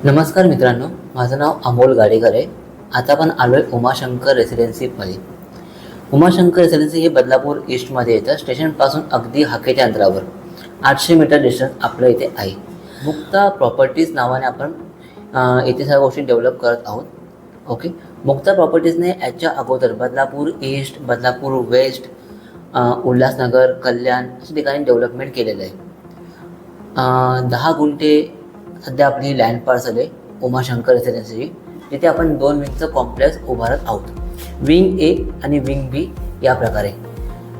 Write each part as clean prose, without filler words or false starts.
नमस्कार मित्रांनो, माझं नाव अमोल गाडेकर आहे. आता आपण आलो आहे उमाशंकर रेसिडेन्सीमध्ये. उमाशंकर रेसिडेन्सी हे बदलापूर ईस्टमध्ये येतं. स्टेशनपासून अगदी हाकेच्या अंतरावर 800 मीटर डिस्टन्स आपलं इथे आहे. मुक्ता प्रॉपर्टीज नावाने आपण इथे सगळ्या गोष्टी डेव्हलप करत आहोत. ओके, मुक्ता प्रॉपर्टीजने याच्या अगोदर बदलापूर ईस्ट, बदलापूर वेस्ट, उल्हासनगर, कल्याण अशा ठिकाणी डेव्हलपमेंट केलेलं आहे. 10 गुंठे सध्या आपली लँड पार्सल आहे उमाशंकर रेसिडेन्सीची. तिथे आपण 2 विंगचं कॉम्प्लेक्स उभारत आहोत. विंग ए आणि विंग बी या प्रकारे.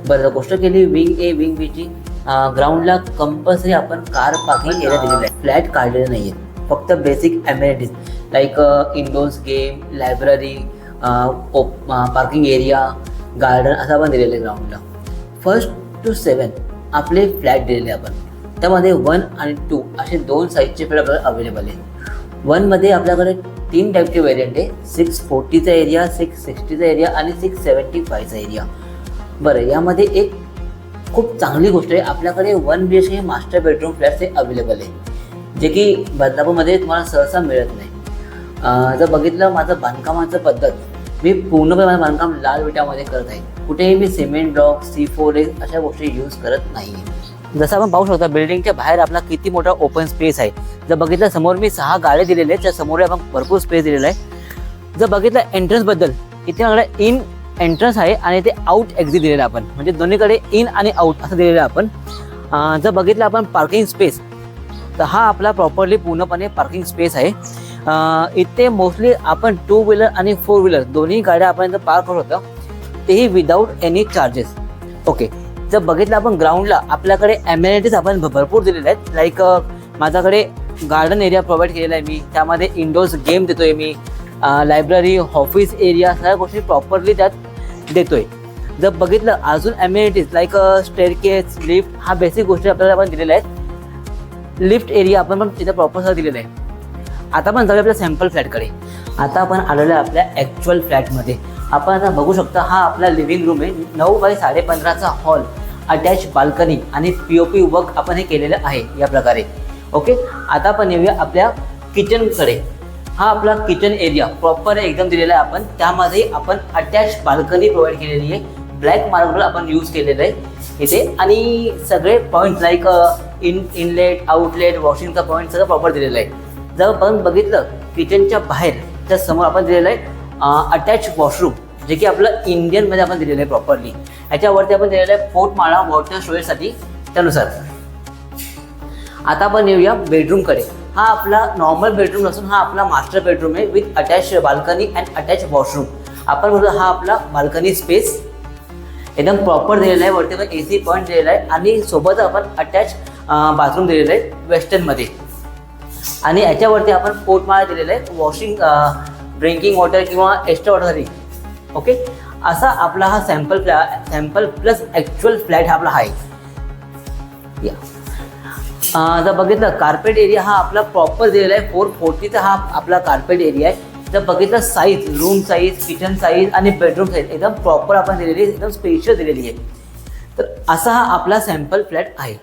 बरं, गोष्ट केली विंग ए विंग बीची, ग्राउंडला कंपल्सरी आपण कार पार्किंग एरिया दिलेला आहे. फ्लॅट काढलेले नाही आहेत, फक्त basic amenities like indoors game, library, parking area, garden असं आपण दिलेलं आहे ग्राउंडला. 1st to 7 आपले फ्लॅट दिलेले आपण. त्यामध्ये 1 आणि 2 असे 2 साईजचे फ्लॅट आपल्याला अवेलेबल आहे. 1मध्ये आपल्याकडे 3 टाईपचे व्हेरियंट आहे. 640चा एरिया, 660चा एरिया आणि 675चा एरिया. बरं, यामध्ये एक खूप चांगली गोष्ट आहे, आपल्याकडे 1 BHK मास्टर बेडरूम फ्लॅट्स हे अवेलेबल आहे, जे की बदलापूरमध्ये तुम्हाला सहसा मिळत नाही. जर बघितलं माझं बांधकामाचं पद्धत, मी पूर्णपणे माझं बांधकाम लाल विटामध्ये करत आहे. कुठेही मी सिमेंट ब्लॉक, C4A अशा गोष्टी यूज करत नाही. जसं आपण पाहू शकता बिल्डिंगच्या बाहेर आपला किती मोठा ओपन स्पेस आहे. जर बघितलं समोर मी 6 गाड्या दिलेले आहेत, त्या समोर आपण भरपूर स्पेस दिलेला आहे. जर बघितलं एंट्रन्सबद्दल, इथे आपल्याला इन एंट्रन्स आहे आणि ते आउट एक्झिट दिलेलं आहे आपण, म्हणजे दोन्हीकडे इन आणि आउट असं दिलेलं आहे आपण. जर बघितलं आपण पार्किंग स्पेस, तर हा आपला प्रॉपरली पूर्णपणे पार्किंग स्पेस आहे. इथे मोस्टली आपण 2 व्हीलर आणि 4 व्हीलर दोन्ही गाड्या आपण इथं पार्क करत होतो, तेही विदाऊट एनी चार्जेस. ओके, जर बघितलं आपण ग्राउंडला आपल्याकडे ॲमेनिटीज आपण भरपूर दिलेले आहेत. लाईक माझ्याकडे गार्डन एरिया प्रोव्हाइड केलेला आहे मी, त्यामध्ये इंडोर्स गेम देतोय मी, लायब्ररी, ऑफिस एरिया सगळ्या गोष्टी प्रॉपरली त्यात देतोय. जर बघितलं अजून ॲमेनिटीज लाईक स्टेअरकेस, लिफ्ट, हा बेसिक गोष्टी आपल्याला आपण दिलेल्या आहेत. लिफ्ट एरिया आपण पण तिथे प्रॉपर दिलेला आहे. आता आपण जाऊया आपल्या सॅम्पल फ्लॅटकडे. आता आपण आलेलो आहे आपल्या ॲक्च्युअल फ्लॅटमध्ये. आपण आता बघू शकता, हा आपला लिव्हिंग रूम आहे. 9 बाय 15.5चा हॉल, अटॅच बाल्कनी आणि POP वर्क आपण हे केलेलं आहे या प्रकारे. ओके, आता आपण येऊया आपल्या किचनकडे. हा आपला किचन एरिया प्रॉपर एकदम दिलेला आहे आपण. त्यामध्ये आपण अटॅच बाल्कनी प्रोव्हाइड केलेली आहे. ब्लॅक मार्बल आपण यूज केलेलं आहे इथे, आणि सगळे पॉईंट लाईक इनलेट, आउटलेट, वॉशिंगचा पॉईंट सगळं प्रॉपर दिलेलं आहे. जर आपण बघितलं किचनच्या बाहेरच्या समोर आपण दिलेलं आहे अटॅच वॉशरूम, जे की आपलं इंडियनमध्ये आपण दिलेलं आहे प्रॉपरली. याच्यावरती आपण दिलेलं आहे पोर्टमाळा वॉटर स्टोरेजसाठी त्यानुसार. आता आपण येऊया बेडरूमकडे. हा आपला नॉर्मल बेडरूम नसून हा आपला मास्टर बेडरूम आहे with attach balcony and attach washroom. आपण बोलतो हा आपला बाल्कनी स्पेस एकदम प्रॉपर दिलेला आहे. वरती आपण AC पॉईंट दिलेला आहे आणि सोबत आपण अटॅच बाथरूम दिलेलं आहे वेस्टर्नमध्ये. आणि याच्यावरती आपण पोर्टमाळा दिलेला आहे वॉशिंग, ड्रिंकिंग वॉटर किंवा एक्स्ट्रा वॉटरसाठी. ओके, असा आपला हा सॅम्पल प्लस ॲक्च्युअल फ्लॅट हा आपला आहे. जर बघितलं कार्पेट एरिया हा आपला प्रॉपर दिलेला आहे. 440चा हा आपला कार्पेट एरिया आहे. जर बघितलं size, room size, kitchen size आणि बेडरूम साईज एकदम प्रॉपर आपण दिलेली आहे, एकदम स्पेशियल दिलेली आहे. तर असा हा आपला सॅम्पल फ्लॅट आहे.